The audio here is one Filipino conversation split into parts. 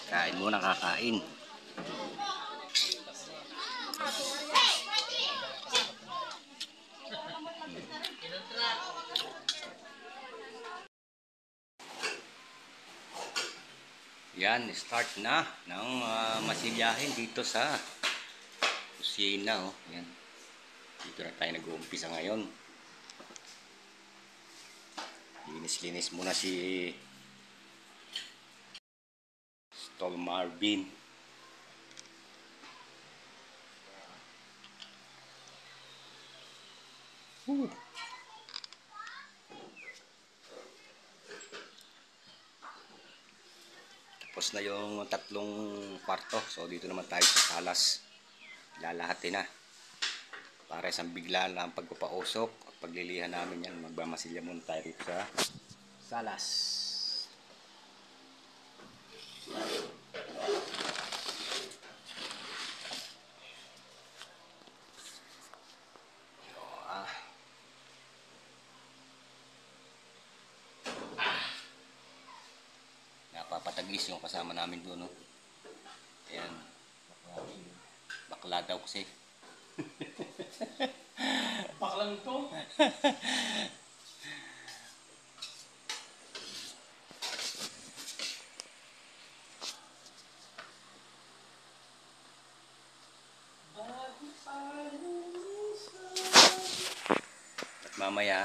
Kain muna, kakain. Yan, start na ng masilyahin dito sa kusina. Oh. Yan. Dito na tayo nag-uumpisa ngayon. Linis-linis muna si Tol Marvin. Tapos na yung tatlong kwarto. So dito naman tayo sa salas. Lalahatin na. Para isang bigla lang pagpapausok at paglilihan namin yan. Magmamasilya muna tayo dito sa salas. Napapatagis yung kasama namin doon, no? Ayan. Bakla daw kasi. Baklang to? At mamaya,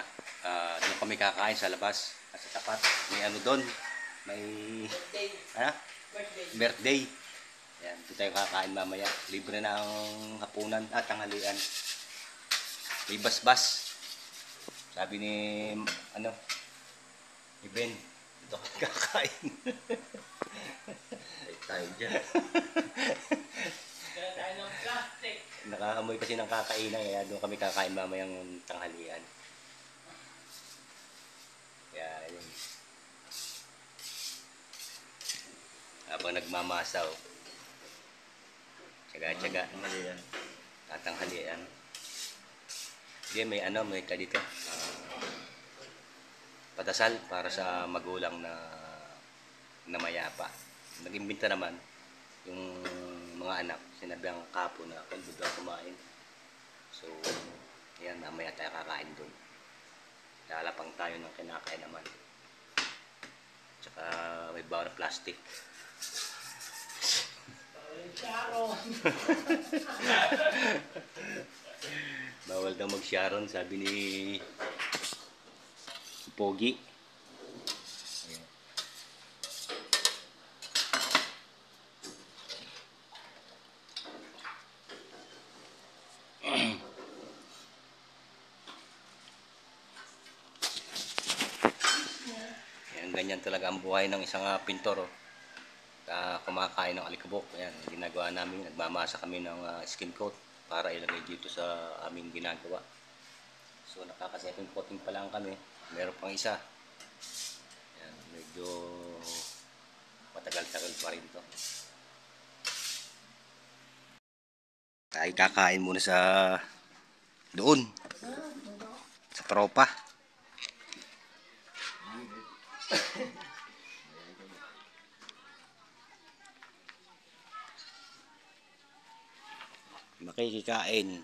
doon kami kakain sa labas. Sa tapat, may ano doon. May birthday. Ayan, doon tayo kakain mamaya. Libre na ang hapunan at tanghalian. May bas-bas. Sabi ni ni Ben, dito kami kakain. Ay tayo dyan. Kaya tayo ng plastic. Nakaamoy kasi ng kakainan, kaya doon kami kakain mamayang tanghalian. Kaya yun. Habang nagmamasaw, tsaga-tsaga, tatanghalian. Hindi, may dito. Padasal para sa magulang na mayapa. Nag-imbita naman yung mga anak, sinabi ang kapo na kung doon kumain. So, yan, mamaya tayo kakain doon. Lalapang tayo ng kinakain naman. Tsaka may bawang plastic. Bawal daw mag-sharon, sabi ni Pogi. Ayan. Ayan, ganyan talaga ang buhay ng isang pintor. Oh. Kumakain ng alikabok. Ayan, ginagawa namin, nagmamasa kami ng skin coat para ilagay dito sa aming ginagawa. So nakaka-second coating pa lang kami. Meron pang isa. Ayan, medyo matagal-tagal pa rin to. Tayo kakain muna sa doon sa tropa. Makikikain.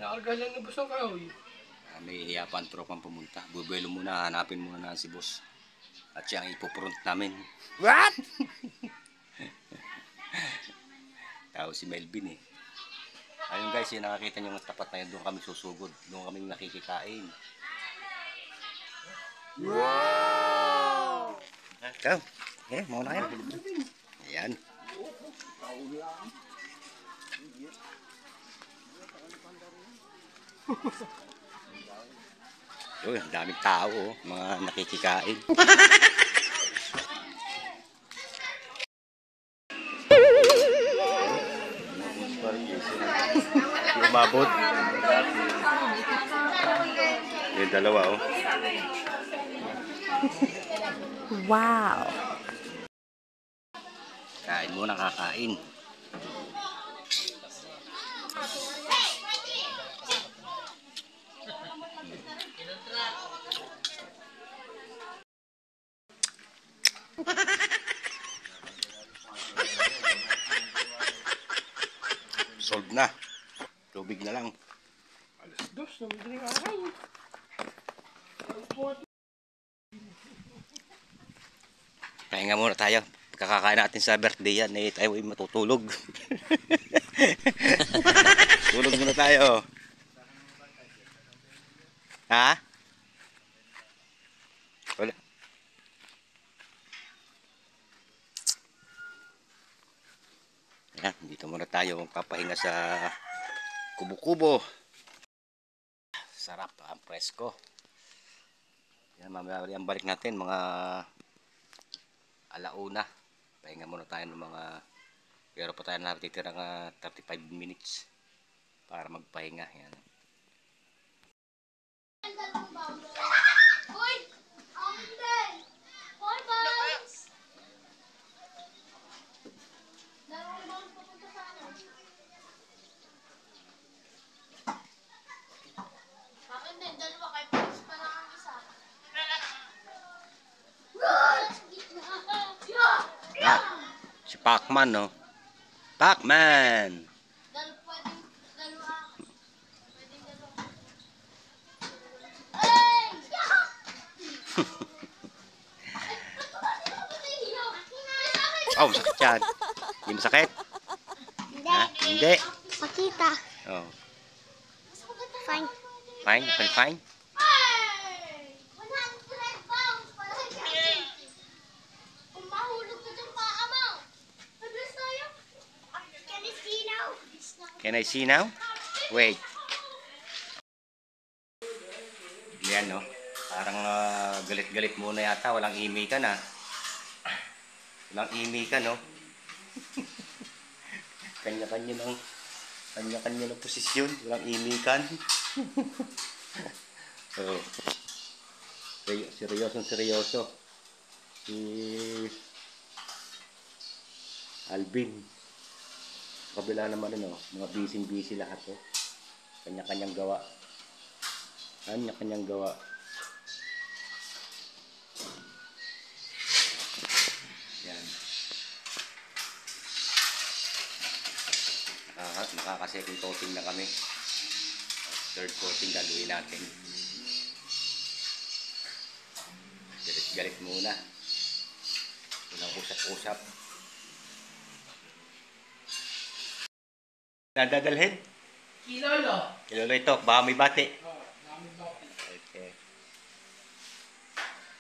Nakarga lang na busang kahoy. May hiyapan tropang pumunta. Bubuelo muna, hanapin muna na si boss. At siya ang ipupront namin. What? Tao si Melvin eh. Ayun guys, yung nakakita nyo ng tapat na yun, doon kami susugod. Doon kami nakikikain. Wow! Ikaw, muna kayo. Ayan. Uy, ang daming tao, oh, mga nakikikain. Umabot. Yung dalawa, oh. Wow! Kain muna, kakain. na. Tubig na lang. Alas dos na madaling araw. Transport. Pahinga muna tayo. Kakakain natin sa birthday yan. Eh, tayo ay matutulog. Tulog muna tayo. Ha? Wala. Yan, dito muna tayo magpapahinga sa kubo-kubo. Sarap ang presko. Yan, mamaya ang balik natin mga alauna. Pahinga muna tayo ng mga pero pa tayo natitira nga 35 minutes para magpahinga. Yan. Hoy! Amden! Hoy, boys! Dalawang bounce papunta sa ano? Akin din, dalawa kay Prince pa lang ang isa. Run! Ah, si Pacman, no? Pacman! Pwedeng dalawa. Pwedeng dalawa. Ay! Oh, sakit yan. Hindi masakit? Ha? Hindi. Makita. Oh. Fine. Fine? Okay, fine? Ay! 100 pounds para sa kung mahulog ka dyan paa mo. Mabilis tayo. Can you see now? Can I see now? Wait. Yan, no? Parang galit-galit muna yata. Walang imi ka na. Walang imi ka, no? Kanya-kanya ng posisyon. Walang imi kan. So, seryoso. Si Alvin. Kabila naman, no? Mga busy lahat, oh. Kanya-kanyang gawa. Kanya-kanyang gawa. Yan. Nakaka-second coating na kami. Third coating gagawin natin. Galit-galit muna. Walang usap-usap. Nadadalhin? Kilolo. Kilolo ito, baka may bati. Oh, namin ba? Okay.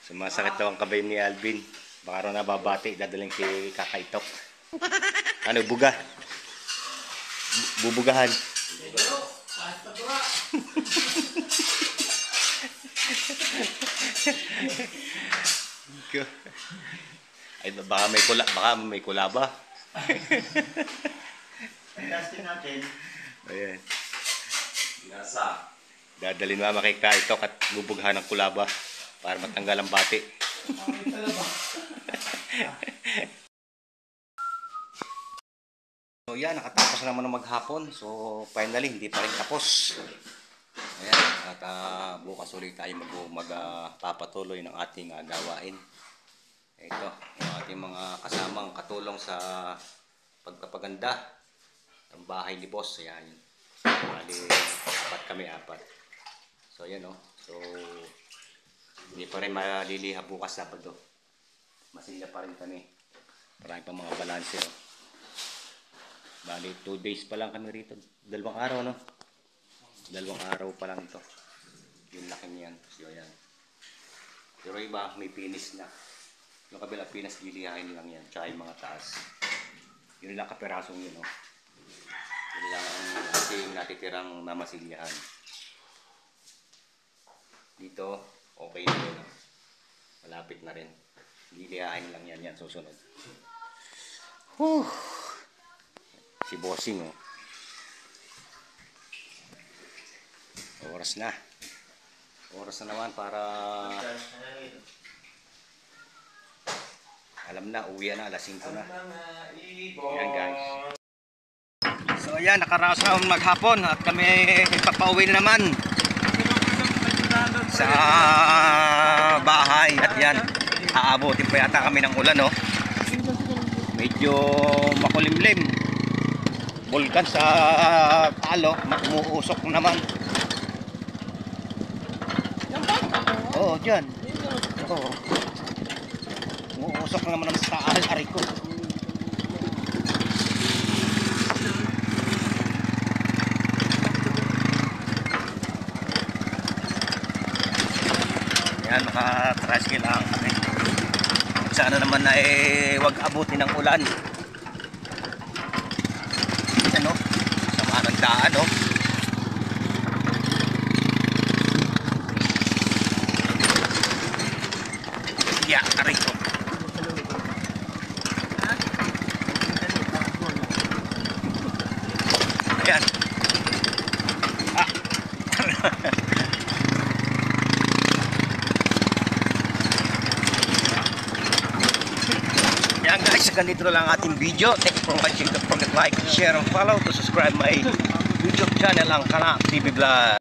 Sumasakit daw ang kabay ni Alvin. Baka raw nababati, dadalhin kay Kakaitok. Ano, buga? Bubugahan. Pero, basta tura. Ay, baka may kulaba. Testing natin. Ayan. Nasa. Dadalhin mama kay Kakaitok at bubugahan ng kulaba para matanggal ang bati. Bakit talaga? So yan, nakatapos naman ng maghapon. So finally, hindi pa rin tapos. Ayan, at bukas ulit tayo magpapatuloy ng ating gawain. Ito, yung ating mga kasamang katulong sa pagpapaganda ng bahay ni Boss. Ayan, bali, apat. So ayan, oh. So hindi pa rin maliliha bukas Sabado. Masigla pa rin kami. Marami pa mga balanse, oh. Bali, 2 days pa lang kami rito. 2 araw, no? 2 araw pa lang ito. Yung laki niyan. So, yan. Pero iba, may finish na. Yung kabila pinas, lilihain lang yan. Tsaka yung mga taas. Yun lang kaperasong yun, no? Yun lang ang ating natitirang mamasilyahan. Dito, okay na yun, no? Malapit na rin. Lilihain lang yan. Susunod. Whew! Si Bossing, oh. Oras na naman para alam na, uwi na, alas 5 na. Yan, guys. So ayan, nakaraos na maghapon at kami ipapauwi na naman sa bahay. At yan, aabutin pa yata kami ng ulan, no? Medyo makulimlim. bulkan sa talo, umuusok naman. Oo, dyan. Oo. Umuusok naman sa taal, aray ko. Yan, naka-tricycle lang kami. Sana naman na wag abutin ng ulan. Ano? Sama ng daan, no? Yeah, aray ko. Ayan. Ah. Yan guys, ganito lang ating video. Thank you for watching. Don't forget to like, share, and follow to subscribe my YouTube channel ang Kana TV Vlog.